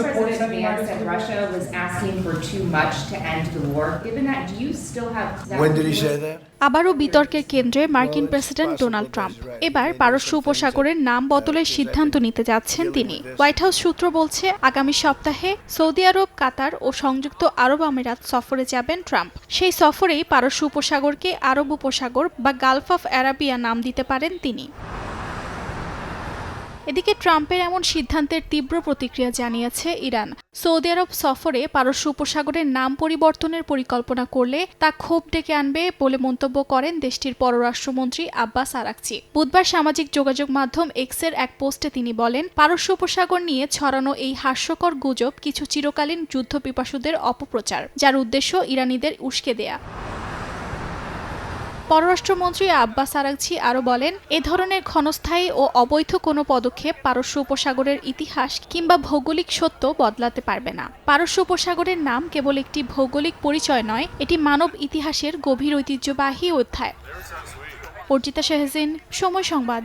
President Vance said Russia was asking for too much to end the war. Given that, do you still have... When did he say that? আবারও বিতর্কের কেন্দ্রে মার্কিন president Donald Trump. এবার পারস্য উপসাগরের নাম বদলের সিদ্ধান্ত নিতে যাচ্ছেন তিনি। হোয়াইট হাউস সূত্র বলছে আগামী সপ্তাহে সৌদি আরব, কাতার ও সংযুক্ত আরব আমিরাত সফরে যাবেন ট্রাম্প। সেই সফরেই পারস্য উপসাগরকে আরব উপসাগর বা গালফ অফ আরাবিয়া নাম দিতে পারেন তিনি। এদিকে ট্রাম্পের এমন সিদ্ধান্তের তীব্র প্রতিক্রিয়া জানিয়েছে ইরান। সৌদি আরব সফরে পারস্য উপসাগরের নাম পরিবর্তনের পরিকল্পনা করলে তা ক্ষোভ ডেকে আনবে বলে মন্তব্য করেন দেশটির পররাষ্ট্রমন্ত্রী আব্বাস আরাকচি। বুধবার সামাজিক যোগাযোগ মাধ্যম এক্সের এক পোস্টে তিনি বলেন, পারস্য উপসাগর নিয়ে ছড়ানো এই হাস্যকর গুজব কিছু চিরকালীন যুদ্ধপিপাসুদের অপপ্রচার, যার উদ্দেশ্য ইরানিদের উস্কে দেয়া। পররাষ্ট্রমন্ত্রী আব্বাস আরাকচি আরও বলেন, এ ধরনের ক্ষণস্থায়ী ও অবৈধ কোনো পদক্ষেপ পারস্য উপসাগরের ইতিহাস কিংবা ভৌগোলিক সত্য বদলাতে পারবে না। পারস্য উপসাগরের নাম কেবল একটি ভৌগোলিক পরিচয় নয়, এটি মানব ইতিহাসের গভীর ঐতিহ্যবাহী অধ্যায়। অর্জিতা শাহজিন, সময় সংবাদ।